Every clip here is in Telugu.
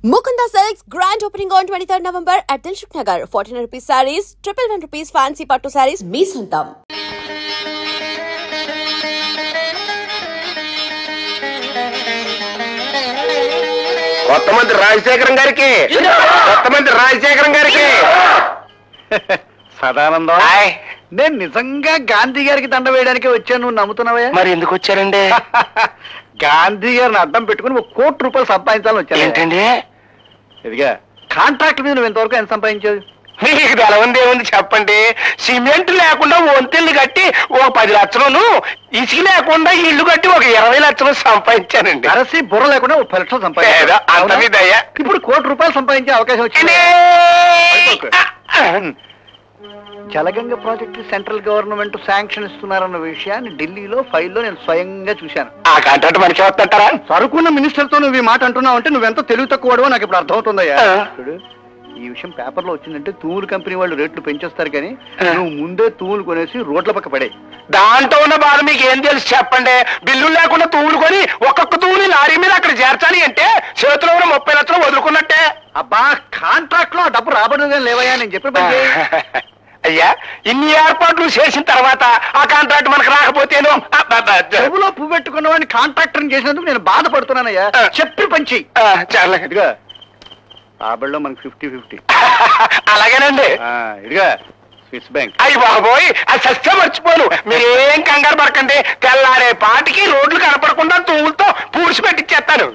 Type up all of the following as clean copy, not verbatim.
Mukunda Silks grand opening on 23rd November at Dilshuk Nagar. 1400 rupees sarees, 111 rupees fancy pattu sarees, me sontam. కొత్తమంది Rajasekharam గారికి సదానందం, నేను నిజంగా గాంధీ గారికి దండ వేయడానికి వచ్చాను, నువ్వు నమ్ముతున్నావా? మరి ఎందుకు వచ్చారండి? గాంధీ గారిని అడ్డం పెట్టుకుని ₹1 కోటి సంపాదించాలని వచ్చాను. ఏంటండి? ఇదిగా కాంట్రాక్ట్ మీద నువ్వు ఇంతవరకు ఎంత సంపాదించావు? మీకు తెలవంది ఏముంది చెప్పండి. సిమెంట్ లేకుండా వంతెల్ని కట్టి ఒక 10 లక్షలను, ఇసుక లేకుండా ఇల్లు కట్టి ఒక 20 లక్షలు సంపాదించానండి. అరసి బుర్ర లేకుండా 30 లక్షలు సంపాదించా. ఇప్పుడు ₹1 కోటి సంపాదించే అవకాశం వచ్చింది. Jalaganga project central government sanction ఇస్తున్నారన్న విషయాన్ని ఢిల్లీలో ఫైల్లో నేను స్వయంగా చూశాను. ఆ కాంట్రాక్ట్ మనకి వస్తుంటారా? సరుకున్న మినిస్టర్ తో నువ్వు ఈ మాట అంటున్నావు అంటే నువ్వెంత తెలివి తక్కువడో నాకు ఇప్పుడు అర్థమవుతుందయ్యా. ఈ విషయం పేపర్లో వచ్చిందంటే తూములు కంపెనీ వాళ్ళు రేట్లు పెంచేస్తారు, కానీ నువ్వు ముందే తూములు కొనేసి రోడ్ల పక్క పడే. దాంట్లో ఉన్న బాధ మీకు ఏం తెలుసు చెప్పండి. బిల్లు లేకుండా తూములు కొని ఒక్కొక్క తూముని లారీ మీద అక్కడ చేర్చాలి అంటే చేతిలో ఉన్న 30 లక్షలు వదులుకున్నట్టే. అబ్బా, కాంట్రాక్ట్ లో డబ్బు రాబడుగా లేవయ్యా, నేను చెప్పి అయ్యా ఇన్ని ఏర్పాట్లు చేసిన తర్వాత ఆ కాంట్రాక్ట్ మనకు రాకపోతేనో చెవులో పువ్వు పెట్టుకున్న వాడిని కాంట్రాక్టర్ చేసినందుకు నేను బాధపడుతున్నానయ్యా. చెప్పి పంచి చాలా ఇదిగా రాబడిలో మనకి 50-50. అలాగేనండి. ఇదిగా స్విస్ బ్యాంక్. అయ్యి బాబోయ్, అది సస్య మర్చిపోను. మీరేం కంగారు పడకండి. తెల్లారే పాటికి రోడ్లు కనపడకుండా తూములతో పూడ్చి పెట్టిచ్చేస్తాను.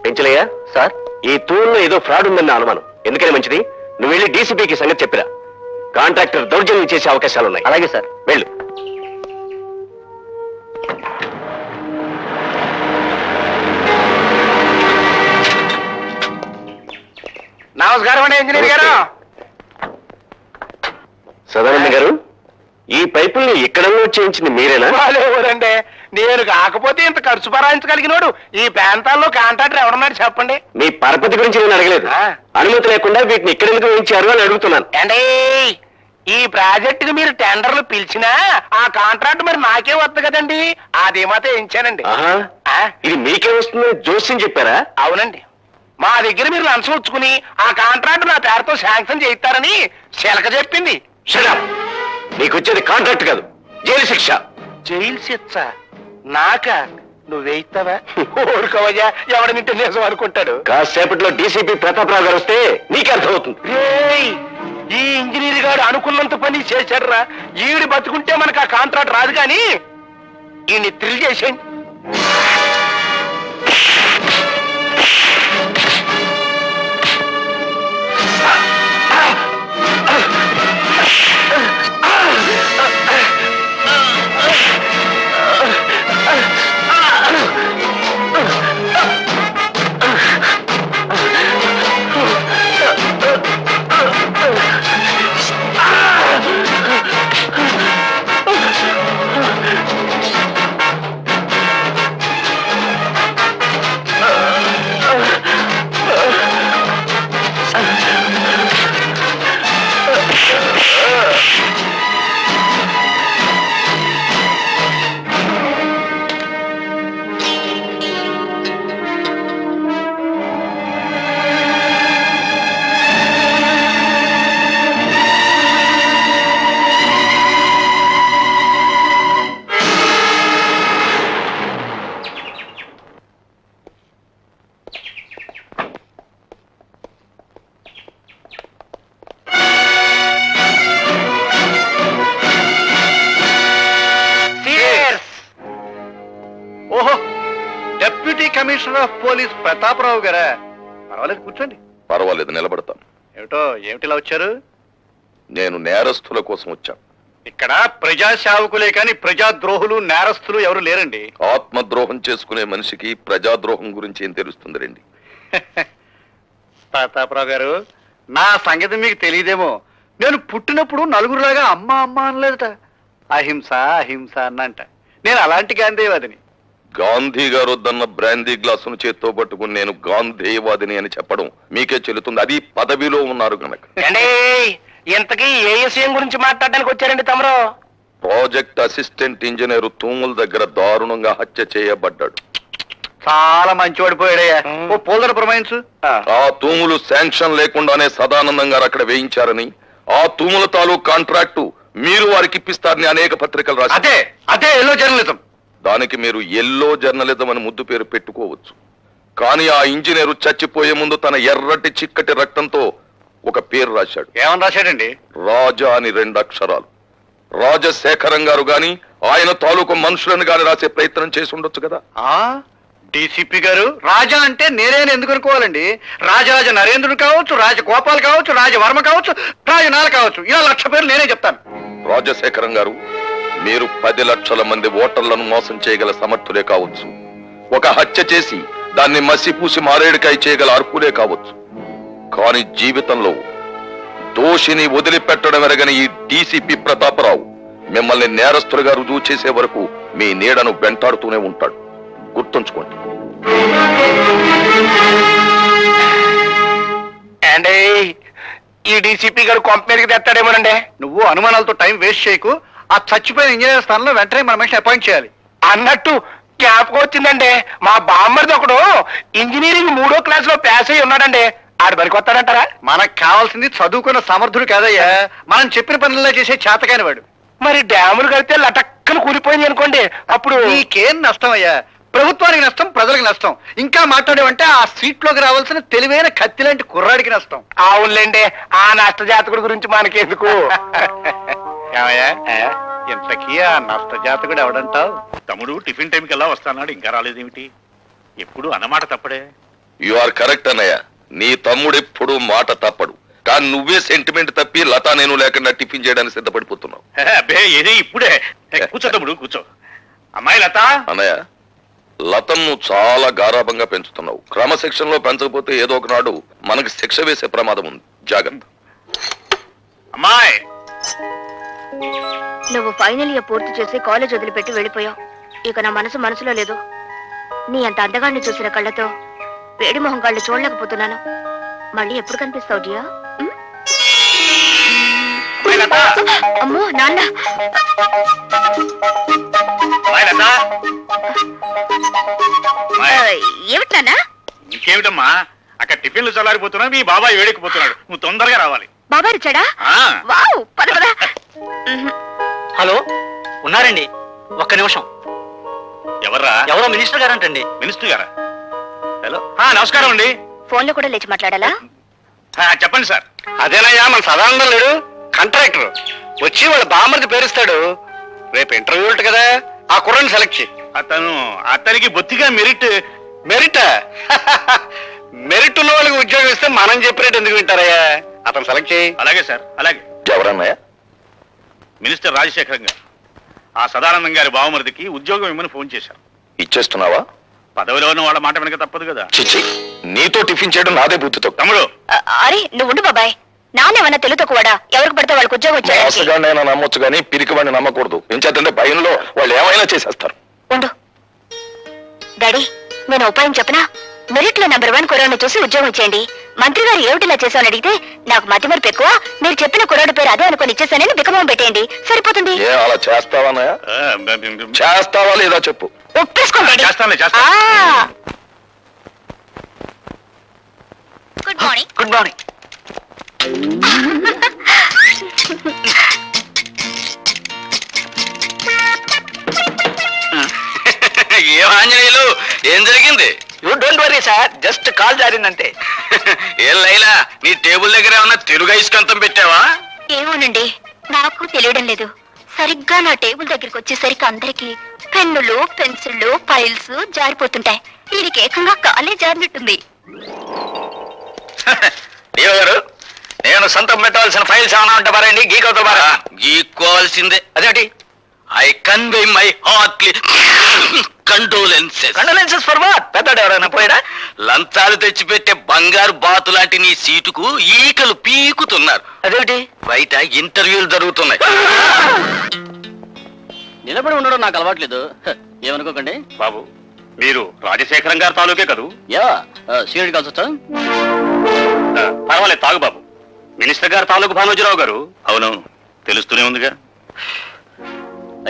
పెంచలయ్యా సార్, ఈ తూరులో ఏదో ఫ్రాడ్ ఉందన్న అనుమానం. ఎందుకని మంచిది, నువ్వు వెళ్ళి డీసీపీకి సంగతి చెప్పిరా. కాంట్రాక్టర్ దౌర్జన్యం చేసే అవకాశాలున్నాయి. అలాగే సార్, వెళ్ళు. నమస్కారం అండి ఇంజనీర్ గారు. సదానంద గారు, ఈ పైపుల్ని ఇక్కడ చేయించింది మీరేనా? ఎవరండి, నేను కాకపోతే ఇంత ఖర్చు భరాయించగలిగినోడు ఈ ప్రాంతాల్లో కాంట్రాక్టర్ ఎవరున్నాడు చెప్పండి. మీ పరపతి గురించి నేను అడగలేదు. అనుమతి లేకుండా వీటిని ఇక్కడ ఎందుకు వేయించారు అని అడుగుతున్నాను. అంటే ఈ ప్రాజెక్టుకి మీరు టెండర్లు పిలిచినా ఆ కాంట్రాక్ట్ మరి నాకే వద్దు కదండి, అది మాత్రం వేయించానండి. ఇది మీకే వస్తుందని జోస్యం చెప్పారా? అవునండి, మా దగ్గర మీరు లంచం వచ్చుకుని ఆ కాంట్రాక్ట్ నా పేరుతో శాంక్షన్ చేయిస్తారని శిలక చెప్పింది. నీకు వచ్చేది కాంట్రాక్ట్ కాదు, జైలు శిక్ష. జైలు శిక్ష నాక? నువ్వేయిస్తావా? ఊరుకోవయ్యా, ఎవడనింటే నిజం అనుకుంటాడు. కాసేపట్లో డీసీపీ ప్రతాపరావు గారు వస్తే నీకే అర్థమవుతుంది. ఈ ఇంజనీర్ గారు అనుకున్నంత పని చేశాడురా. ఈవిడి బతుకుంటే మనకు ఆ కాంట్రాక్ట్ రాదు, కానీ ఈయన్ని థ్రిల్ చేసేయండి. కమిషనర్ ఆఫ్ పోలీస్ ప్రతాపరావు గారా? పర్వాలేదు, కూర్చోండి. పర్వాలేదు, నిలబడతాను. ఏమిటిలా వచ్చారు? నేను నేరస్తుల కోసం వచ్చాను. ఇక్కడ ప్రజాసేవకులే కానీ ప్రజాద్రోహులు నేరస్తులు ఎవరు లేరండి. ఆత్మద్రోహం చేసుకునే మనిషికి ప్రజాద్రోహం గురించి ఏం తెలుస్తుంది రండి. ప్రతాపరావు గారు, నా సంగతి మీకు తెలియదేమో. నేను పుట్టినప్పుడు నలుగురులాగా అమ్మ అమ్మ అనలేదట, అహింస అహింస అన్నంట. నేను అలాంటి గాంధీవాదిని. గాంధీ గారు వద్దన్న బ్రాందీ గ్లాసును చేత్తో పట్టుకుని నేను గాంధీవాదిని అని చెప్పడం మీకే చెల్లుతుంది, అది పదవిలో ఉన్నారు కనుక. ఇంతకీ ఏ విషయం గురించి మాట్లాడడానికి వచ్చారండి తమరు? ప్రాజెక్ట్ అసిస్టెంట్ ఇంజనీర్ తూముల దగ్గర దారుణంగా హత్య చేయబడ్డాడు. చాలా మంచివాడు పోయాడయ్యా. ఓ పోల్దర ప్రమాయించు. ఆ తూములు శాంక్షన్ లేకుండానే సదానందం గారు అక్కడ వేయించారని, ఆ తూముల తాలూకు కాంట్రాక్టు మీరు వారికి ఇప్పిస్తారని అనేక పత్రికలు రాశారు. అదే అదే ఎల్లో జర్నలిజం. దానికి మీరు ఎల్లో జర్నలిజం అని ముద్దు పేరు పెట్టుకోవచ్చు. కానీ ఆ ఇంజనీరు చచ్చిపోయే ముందు తన ఎర్రటి చిక్కటి రక్తంతో ఒక పేరు రాశాడు. ఏమని రాశాడండి? రాజా అని 2 అక్షరాలు. రాజశేఖరం గారు గాని ఆయన తాలూకు మనుషులను గాని రాసే ప్రయత్నం చేసి ఉండొచ్చు కదా. డీసీపీ గారు రాజా అంటే నేనేని ఎందుకు అనుకోవాలండి? రాజరాజ నరేంద్రుడు కావచ్చు, రాజగోపాల్ కావచ్చు, రాజవర్మ కావచ్చు, రాజనాల కావచ్చు, ఇలా 1,00,000 పేర్లు నేనే చెప్తాను. రాజశేఖరం గారు, మీరు 10 లక్షల మంది ఓటర్లను మోసం చేయగల సమర్థులే కావచ్చు. ఒక హత్య చేసి దాన్ని మసిపూసి మారేడుకాయ చేయగల అర్హులే కావచ్చు. కానీ జీవితంలో దోషిని వదిలిపెట్టడం ఎరగని ఈ డీసీపీ ప్రతాపరావు మిమ్మల్ని నేరస్తులుగా రుజువు చేసే వరకు మీ నీడను వెంటాడుతూనే ఉంటాడు. గుర్తుంచుకోండి. అంటే ఈ డీసీపీ గారు కంపెనీకి తెస్తాడేమోనండి. నువ్వు అనుమానాలతో టైం వేస్ట్ చేయకు. ఆ చచ్చిపోయిన ఇంజనీర్ స్థానంలో వెంటనే మన మనిషిని అపాయింట్ చేయాలి. అన్నట్టు జ్ఞాపకం వచ్చిందండి, మా బామ్మర్ది ఒకడు ఇంజనీరింగ్ 3వ క్లాస్ లో పాస్ అయి ఉన్నాడండి. ఆడు పనికొస్తాడంటారా? మనకు కావాల్సింది చదువుకున్న సమర్థుడు కాదయ్యా, మనం చెప్పిన పనుల్లో చేసే చేతకాని వాడు. మరి డ్యాములు కడితే లటక్కను కూలిపోయింది అనుకోండి, అప్పుడు నీకేం నష్టం అయ్యా? ప్రభుత్వానికి నష్టం, ప్రజలకు నష్టం. ఇంకా మాట్లాడేవంటే ఆ సీట్ లోకి రావాల్సిన తెలివైన కత్తి లాంటి కుర్రాడికి నష్టం. అవునులేండి, ఆ నష్ట జాతకుడి గురించి మనకెందుకు. ఇంతకీ ఆ నష్ట జాతకుడు ఎవడంటావు? తమ్ముడు టిఫిన్ టైంకి ఎలా వస్తానాడు, ఇంకా రాలేదేమిటి? ఎప్పుడు అన్నమాట తప్పడే. యు ఆర్ కరెక్ట్ అన్నయ్య. నీ తమ్ముడు ఎప్పుడు మాట తప్పడు. కానీ నువ్వే సెంటిమెంట్ తప్పి లతా నేను లేకుండా టిఫిన్ చేయడానికి సిద్ధపడిపోతున్నావు. అబ్బే ఏది ఇప్పుడే. కూర్చో తమ్ముడు కూర్చో. అమ్మాయి లత. అన్నయ్య, లతను చాలా గారాభంగా పెంచుతున్నావు. క్రమశిక్షణలో పెంచకపోతే ఏదో ఒకనాడు మనకి శిక్ష వేసే ప్రమాదం ఉంది. జాగ్రత్త. అమ్మాయి, నువ్వు ఫైనల్ ఇయర్ పూర్తి చేసి కాలేజ్ వదిలిపెట్టి వెళ్ళిపోయావు. ఇక నా మనసులో లేదు. నీ అంత అందగాన్ని చూసిన కళ్ళతో వేడి మొహం కళ్ళు చూడలేకపోతున్నాను. మళ్ళీ ఎప్పుడు కనిపిస్తావు జియా? అమ్మో నాన్న. ఏమిటి నాన్న? ఇంకేమిటమ్మా, అక్కడ టిఫిన్లు చల్లారిపోతున్నా, మీ బాబాయ్ వేడెక్కిపోతున్నాడు. నువ్వు తొందరగా రావాలి. బాబాయ్ వచ్చాడా? వావ్, పద పద. హలో, ఉన్నారండి? ఒక్క నిమిషం. ఎవర్రా? ఎవరో మినిస్టర్ గారంటండి. మినిస్టర్ గారా? హలో, నమస్కారం అండి. ఫోన్ లో కూడా లేచి మాట్లాడాలా? చెప్పండి సార్. అదేనయ్యా మన సదానందం లేడు, కాంట్రాక్టర్ వచ్చి వాళ్ళ బామ్మర్ది పేరుస్తాడు. రేపు ఇంటర్వ్యూ ఉంటుంది కదా, ఆ కుర్రని సెలెక్ట్ చేయి. అతనికి బొత్తిగా మెరిట్. మెరిట్ మెరిట్ ఉన్న వాళ్ళకి ఉద్యోగం ఇస్తే మనం చెప్పినట్టు ఎందుకు వింటారయ్యా? అతను సెలెక్ట్ చేయి. అలాగే సార్, అలాగే. ఎవరన్నయ్య? మినిస్టర్ రాజశేఖరం గారు ఆ సదానందం గారి బావమరిదికి ఉద్యోగం ఇమ్మని ఫోన్ చేశారు. ఇచ్చేస్తున్నావా? పదవిలో ఉన్న వాళ్ళ మాట వెనక తప్పదు కదా. చిచ్చి, నీతో టిఫిన్ చేయడం నాదే బుద్ధితో. తమ్ముడు, అరే నువ్వు ఉండు బాబాయ్. నానేమన్నా తెలుతో కూడా ఎవరికి పడితే వాళ్ళకి ఉద్యోగం వచ్చాడు. మోసగాడినైనా నమ్మొచ్చు కానీ పిరికి వాడిని నమ్మకూడదు. ఏం చేద్దంటే భయంలో వాళ్ళు ఏమైనా చేసేస్తారు. ఉండు డాడీ, నేను ఉపాయం చెప్పనా? మెరిట్ లో నెంబర్ 1 కుర్రాడిని చూసి ఉద్యోగం ఇచ్చేయండి. మంత్రి గారు ఏమిటిలా చేశామని అడిగితే నాకు మతిమరుపు ఎక్కువ, మీరు చెప్పిన కుర్రాడి పేరు అదే అనుకుని ఇచ్చేసానని బికమం పెట్టేయండి, సరిపోతుంది. ఏ అలా చేస్తావా? చేస్తావా లేదా చెప్పు. ఒప్పేసుకోండి. చేస్తాను. Good morning. Good morning. ఏం ఆంజనేయులు, ఏం జరిగింది? You don't worry sir, just call జారిందంటే. ఏం లైలా, నీ టేబుల్ దగ్గర ఏమన్నా తెలుగు ఐస్కంతం పెట్టావా? ఏమోనండి, నాకు తెలియడం లేదు. సరిగ్గా నా టేబుల్ దగ్గరికి వచ్చేసరికి అందరికి పెన్నులు, పెన్సిళ్ళు, ఫైల్స్ జారిపోతుంటాయి. దీనికి ఏకంగా కాలే జారినట్టుంది. గారు, నేను సొంతం పెట్టవలసిన ఫైల్స్ ఏమైనా ఉంటా పారండి. గీకోవాల్సిందే. అదేంటి? I convey my heartly condolences. Condolences for what? పెద్దడు ఎవరైనా పోయాడా? లంచాలు తెచ్చిపెట్టే బంగారు బాతు లాంటి నీ సీటుకు ఈకలు పీకుతున్నారు. అదేంటి? బయట ఇంటర్వ్యూలు జరుగుతున్నాయి. నిలబడి ఉండడం నాకు అలవాట్లేదు, ఏమనుకోకండి. బాబు, మీరు రాజశేఖరం గారి తాలూకే కదూ? యా, సీరియడ్ కాల్సొచ్చా? పర్వాలేదు, తాగు బాబు. మినిస్టర్ గారు తాలూకు భానోజీరావు గారు. అవునవును, తెలుస్తూనే ఉందిగా.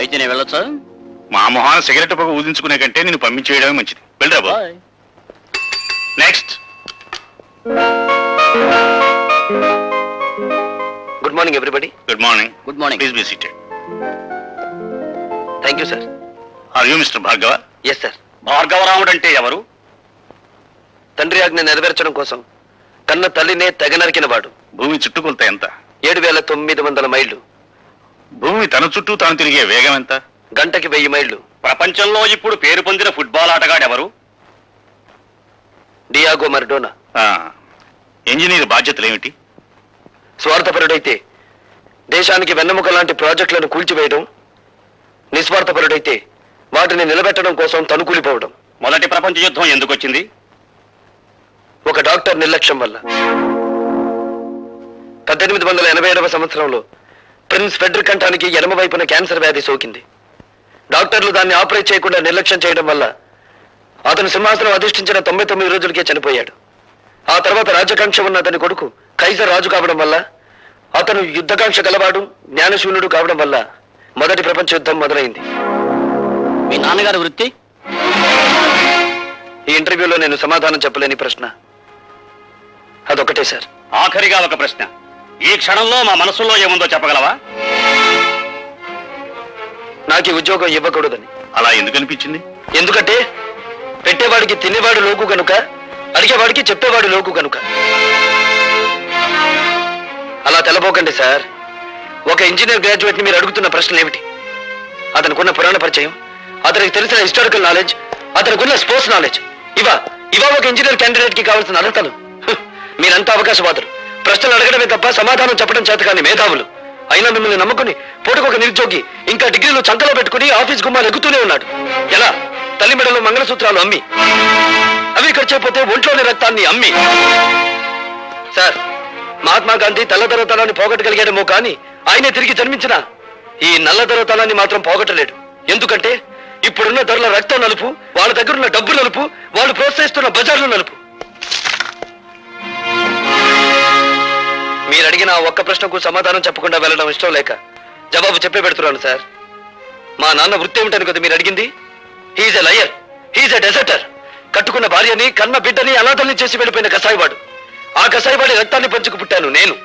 అయితే నేను వెళ్ళొచ్చా? మా మొహాన సిగరెట్ పొగ ఊదించుకునే కంటే నేను పంపించేయడమే మంచిది. వెళ్ళరా బాబు. Next. Good morning everybody. Good morning. Good morning. Please be seated. Thank you sir. Are you mister Bhargava? Yes sir. Bhargavaramudu అంటే ఎవరు? తండ్రి ఆజ్ఞ నెరవేర్చడం కోసం కన్న తల్లినే తెగ నరికిన వాడు. భూమి చుట్టుకొలత ఎంత? 7,900 మైళ్ళు. భూమి తన చుట్టూ తాను తిరిగే వేగం ఎంత? గంటకి 1000 మైళ్ళు. ప్రపంచంలో ఇప్పుడు పేరు పొందిన ఫుట్బాల్ ఆటగాడు ఎవరు? Diego Maradona. ఇంజనీర్ బాధ్యతలు ఏమిటి? స్వార్థపరుడైతే దేశానికి వెన్నెముక లాంటి ప్రాజెక్టులను కూల్చివేయడం, నిస్వార్థపరుడైతే వాటిని నిలబెట్టడం కోసం తనుకూలిపోవడం. మొదటి ప్రపంచ యుద్ధం ఎందుకు వచ్చింది? ఒక డాక్టర్ నిర్లక్ష్యం వల్ల. 1887వ సంవత్సరంలో ప్రిన్స్ ఫెడ్రిక్ కంఠానికి ఎడమ వైపున క్యాన్సర్ వ్యాధి సోకింది. డాక్టర్లు దాన్ని ఆపరేట్ చేయకుండా నిర్లక్ష్యం చేయడం వల్ల అతను సింహాసనం అధిష్ఠించిన 99 రోజులకే చనిపోయాడు. ఆ తర్వాత రాజకాంక్ష ఉన్న అతని కొడుకు కైజర్ రాజు కావడం వల్ల, అతను యుద్ధకాంక్ష గలవాడు, జ్ఞానశూన్యుడు కావడం వల్ల మొదటి ప్రపంచ యుద్ధం మొదలైంది. మీ నాన్నగారి వృత్తి? ఈ ఇంటర్వ్యూలో నేను సమాధానం చెప్పలేని ప్రశ్న అదొకటే సార్. ఆఖరిగా ఒక ప్రశ్న. ఈ క్షణంలో మా మనసులో ఏముందో చెప్పగలవా? నాకు ఈ ఉద్యోగం ఇవ్వకూడదని. అలా ఎందుకు అనిపించింది? ఎందుకంటే పెట్టేవాడికి తినేవాడు లోకు కనుక, అడిగేవాడికి చెప్పేవాడు లోకు కనుక. అలా తెలబోకండి సార్. ఒక ఇంజనీర్ గ్రాడ్యుయేట్ ని మీరు అడుగుతున్న ప్రశ్నలు ఏమిటి? అతనికున్న పురాణ పరిచయం, అతనికి తెలిసిన హిస్టారికల్ నాలెడ్జ్, అతనికున్న స్పోర్ట్స్ నాలెడ్జ్, ఇవా ఒక ఇంజనీర్ క్యాండిడేట్ కి కావాల్సిన అర్హతలు. మీరంతా అవకాశవాదులు. ప్రశ్నలు అడగడమే తప్ప సమాధానం చెప్పడం చేత కానీ మేధావులు. అయినా మిమ్మల్ని నమ్ముకుని పూటకొక నిరుద్యోగి ఇంకా డిగ్రీలు చంకలో పెట్టుకుని ఆఫీస్ గుమ్మాలు ఎక్కుతూనే ఉన్నాడు. ఎలా? తల్లి మెడలో మంగళసూత్రాలు అమ్మి, అవి ఖర్చైపోతే ఒంట్లోని రక్తాన్ని అమ్మి. సార్, మహాత్మా గాంధీ తెల్లదొరతనాన్ని పోగొట్టగలిగాడేమో కానీ ఆయనే తిరిగి జన్మించిన ఈ నల్లదొరతనాన్ని మాత్రం పోగొట్టలేడు. ఎందుకంటే ఇప్పుడున్న ధరల రక్తం నలుపు, వాళ్ళ దగ్గరున్న డబ్బు నలుపు, వాళ్ళు ప్రోత్సహిస్తున్న బజార్లు నలుపు. మీరు అడిగిన ఒక్క ప్రశ్నకు సమాధానం చెప్పకుండా వెళ్ళడం ఇష్టం లేక జవాబు చెప్పే పెడుతున్నాను సార్. మా నాన్న వృత్తి ఏమిటని కదా మీరు అడిగింది? హీఈస్ ఎ లయర్, హీఈస్ ఎ డెజర్టర్. కట్టుకున్న భార్యని, కన్న బిడ్డని అనాథల్ని చేసి వెళ్ళిపోయిన కసాయివాడు. ఆ కసాయివాడి రక్తాన్ని పంచుకు పుట్టాను నేను.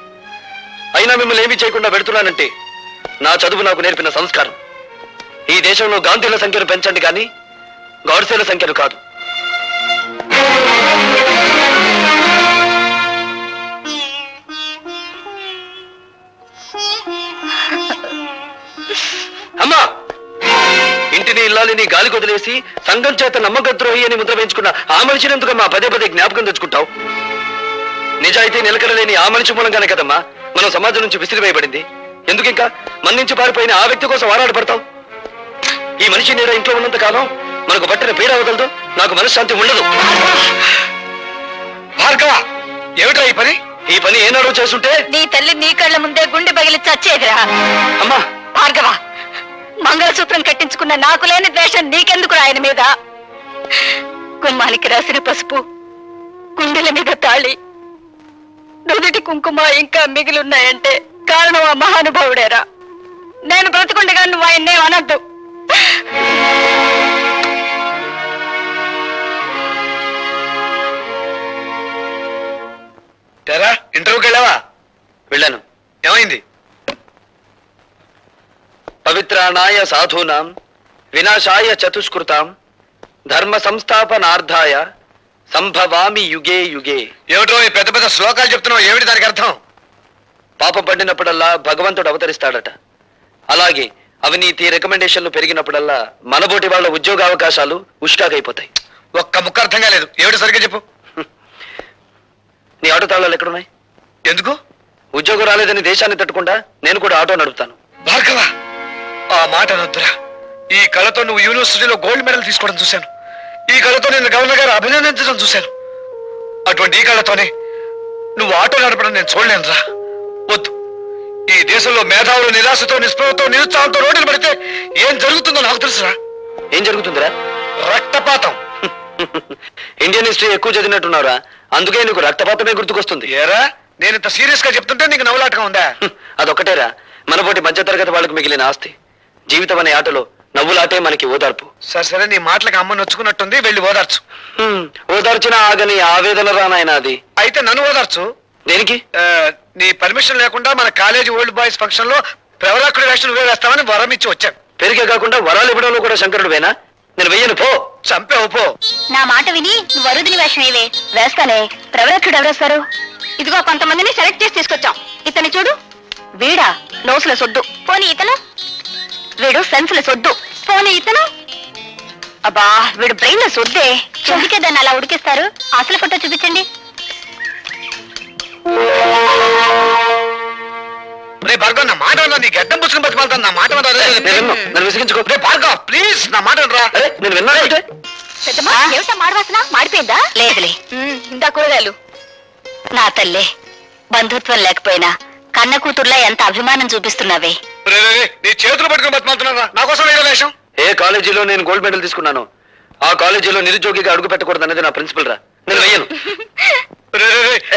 అయినా మిమ్మల్ని ఏమీ చేయకుండా పెడుతున్నానంటే నా చదువు నాకు నేర్పిన సంస్కారం. ఈ దేశంలో గాంధీల సంఖ్యను పెంచండి కానీ గాడ్సేల సంఖ్యను కాదు. అమ్మా, ఇంటిని ఇల్లాలిని గాలి కొదిలేసి సంఘం చేత నమ్మకద్రోహి అని ముద్ర వేయించుకున్న ఆ మనిషిని ఎందుకమ్మా పదే పదే జ్ఞాపకం తెచ్చుకుంటావు? నిజాయితీ నిలకడలేని ఆ మనిషి మూలంగానే కదమ్మా మనం సమాజం నుంచి విసిరివేయబడింది. ఎందుకు ఇంకా మన నుంచి పారిపోయిన ఆ వ్యక్తి కోసం ఆరాటపడతావు? ఈ మనిషి నీడ ఇంట్లో ఉన్నంత కాలం మనకు పట్టిన పీడ వదలదు, నాకు మనశ్శాంతి ఉండదు. భార్గవ, ఏమిట్రా ఈ పని? ఈ పని ఏనాడో చేస్తుంటే నీ తల్లి నీ కళ్ళ ముందే గుండె పగిలి చచ్చేదిరా. అమ్మా భార్గవ, మంగళసూత్రం కట్టించుకున్న నాకు లేని ద్వేషం నీకెందుకు ఆయన మీద? గుమ్మానికి రాసిన పసుపు, గుండెల మీద తాళి, నుదుటి కుంకుమ ఇంకా మిగిలిన్నాయంటే కారణం ఆ మహానుభావుడేరా. నేను బ్రతుకుండగా నువ్వు ఆయన్నే అనద్దు. ఇంటర్వ్యూకి వెళ్ళావా? వెళ్ళాను. ఏమైంది? పవిత్రాణాయ సాధూనాం వినాశాయ చతుష్కృతాం ధర్మ సంస్థాపనార్థాయ సంభవామి యుగే యుగే. ఏమిటో ఈ పెద్ద పెద్ద శ్లోకాలు చెప్తున్నావు, ఏమిటి దానికి అర్థం? పాపం పడినప్పుడల్లా భగవంతుడు అవతరిస్తాడట. అలాగే అవినీతి రికమెండేషన్లు పెరిగినప్పుడల్లా మనబోటి వాళ్ళ ఉద్యోగావకాశాలు ఉష్కాకైపోతాయి. ఒక్క ముక్క అర్థం కాలేదు, ఏమిటి సరిగ్గా చెప్పు. నీ ఆటో తాళాలు ఎక్కడున్నాయి? ఎందుకు? ఉద్యోగం రాలేదని దేశాన్ని తట్టుకుండా నేను కూడా ఆటో నడుపుతాను. భార్గవ, ఆ మాట అనొద్దురా. ఈ కళతో నువ్వు యూనివర్సిటీలో గోల్డ్ మెడల్ తీసుకోవడం చూశాను. ఈ కళతో నేను గవర్నర్ గారు అభినందించడం చూశాను. అటువంటి ఈ కళతోనే నువ్వు ఆటో నడపడం నేను చూడలేనురా. వద్దు. ఈ దేశంలో మేధావులు నిరాశతో, నిస్పృహతో, నిరుత్సాహంతో రోడ్డులు పడితే ఏం జరుగుతుందో నాకు తెలుసురా. ఏం జరుగుతుందిరా? రక్తపాతం. ఇండియన్ హిస్టరీ ఎక్కువ చదివినట్టున్నారా, అందుకే నీకు రక్తపాతమే గుర్తుకొస్తుంది. ఏరా నేను ఇంత సీరియస్ గా చెప్తుంటే నీకు నవ్వులాటగా ఉందా? అదొకటేరా మనపోటి మధ్యతరగతి వాళ్ళకి మిగిలిన ఆస్తి. జీవితం అనే ఆటలో నవ్వులాటే మనకి ఓదార్పు. సరే నీ మాటలకు అమ్మ నొచ్చుకున్నట్టుంది, వెళ్ళి ఓదార్చు. ఓదార్చిన ఆగని ఆవేదన రానాయన అది. అయితే నన్ను ఓదార్చు. దేనికి? నీ పర్మిషన్ లేకుండా మన కాలేజీ ఓల్డ్ బాయ్స్ ఫంక్షన్ లో ప్రవరాకుడి వేషం నువ్వే వేస్తామని వరం ఇచ్చి వచ్చాను. పెరిగే కాకుండా వరాలు ఇవ్వడంలో కూడా శంకరుడు వేనా? నేను వెయ్యను, పో. చంపేవు పో. నా మాట విని నువ్వు వరుదిని వేషం ఏవే వేస్తానే. ప్రవరక్షుడు ఎవరేస్తారు? ఇదిగో కొంతమందిని సెలెక్ట్ చేసి తీసుకొచ్చాం. ఇతని చూడు, వీడా నోసుల సొద్దు. పోనీ ఇతను, వీడు సెన్సుల సొద్దు. పోనీ ఇతను, అబ్బా వీడు బ్రెయిన్ లో సొద్దే. ఎందుకే దాన్ని అలా ఉడికిస్తారు? అసలు ఫోటో చూపించండి. భార్గవ్, నా మాట నీ గడ్డం పుచ్చుకుని బతిమాలతాను. నా మాట విసిగించుకో. భార్గవ్ ప్లీజ్, నా మాట రా. నేను విన్నాను. ఏమిటా మాడవాసన? మాడిపోయిందా? లేదులే, ఇందా కూరగాయలు. నా తల్లే, బంధుత్వం లేకపోయినా కన్న కూతుర్లా ఎంత అభిమానం చూపిస్తున్నావే. నీ చేతులు పట్టుకుని బతిమాలుతున్నారా? నా కోసం వేరే వేషం. ఏ కాలేజీలో నేను గోల్డ్ మెడల్ తీసుకున్నాను ఆ కాలేజీలో నిరుద్యోగిగా అడుగు పెట్టకూడదు అనేది నా ప్రిన్సిపల్ రా. నేను వెయ్యను.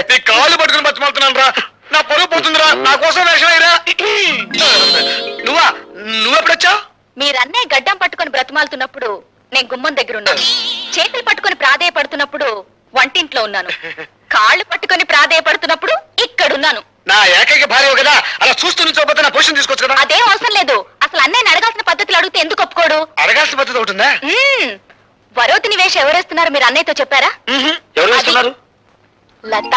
నీ కాళ్ళు పట్టుకుని బతిమాలుతున్నాను రా. నా పొరుగు పోతుందిరా. నా కోసం వేషం అయ్యరా. నువ్వెప్పుడొచ్చావు? మీరన్నే గడ్డం పట్టుకుని బ్రతిమాలుతున్నప్పుడు నేను గుమ్మం దగ్గర ఉన్నాను. చేతులు పట్టుకుని ప్రాధేయపడుతున్నప్పుడు వంటింట్లో ఉన్నాను. కాళ్ళు పట్టుకుని ప్రాధేయపడుతున్నప్పుడు ఇక్కడున్నాను. నా ఏకైక భార్య కదా, అలా చూస్తూ నుంచోపోతే నా పొజిషన్ తీసుకోవచ్చు కదా. అదేం అవసరం లేదు. అసలు అన్నయ్యని అడగాల్సిన పద్ధతులు అడిగితే ఎందుకు ఒప్పుకోడు? అడగాల్సిన పద్ధతి ఒకటిందా? వరోతిని వేషం ఎవరేస్తున్నారు మీరు అన్నయ్యతో చెప్పారా? ఎవరు వేస్తున్నారు? లత.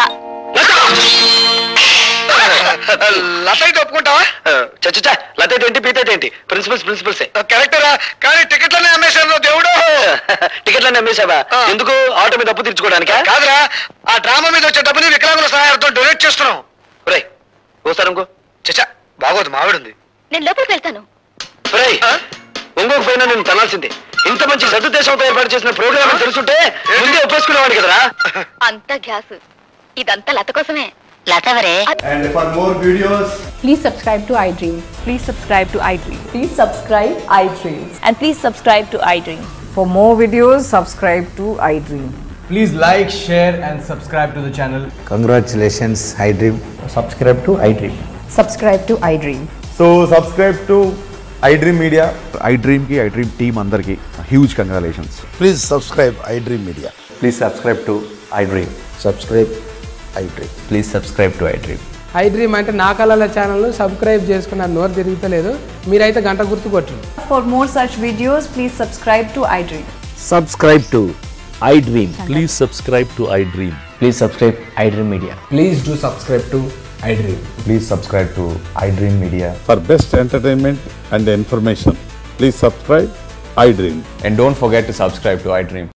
లత అయితే ఒప్పుకుంటావా? చచ్చా, లత అయితే ఏంటి, పీత అయితే ఏంటి? ప్రిన్సిపల్సే. కరెక్టరా, కానీ టికెట్లనే అమ్మేశాను దేవుడు. టికెట్లన్నీ అమ్మేశావా? ఎందుకు? ఆటో మీద అప్పు తీర్చుకోవడానికా? కాదురా, ఆ డ్రామా మీద వచ్చే డబ్బుని వికలాంగుల సహాయంతో డొనేట్ చేస్తున్నాం. ఒరేయ్ ఓసారి ఇంకో. చచ్చా, బాగోదు, మావిడుంది. నేను లోపలికి వెళ్తాను. ఒరేయ్ ఇంకొక పైన నేను తనాల్సిందే. ఇంత మంచి సదుద్దేశంతో ఏర్పాటు చేసిన ప్రోగ్రామ్ తెలుసుంటే ముందే ఒప్పేసుకునేవాడు కదరా. అంత గ్యాస్ ఇదంతా లత కోసమే. లతవరే. And for more videos, please subscribe to iDream. Please subscribe to iDream. Please subscribe iDream. And please subscribe to iDream. For more videos, subscribe to iDream. please like, share and subscribe to the channel. Congratulations, iDream. Subscribe to iDream. Subscribe to iDream. So subscribe to iDream Media. iDream ki iDream team andarki huge congratulations. Please subscribe iDream Media. Please subscribe to iDream. Subscribe iDream. Please subscribe to iDream. iDream అంటే నా కళల ఛానల్ సబ్స్క్రైబ్ చేసుకున్న నోరు తిరుగుతలేదు. మీరైతే గంట గుర్తు కొట్టండి. For more such videos, please subscribe to iDream. Subscribe to iDream. Please subscribe to iDream. Please subscribe iDream Media. Please do subscribe to iDream. Please subscribe to iDream Media. For best entertainment and information, please subscribe iDream. And don't forget to subscribe to iDream.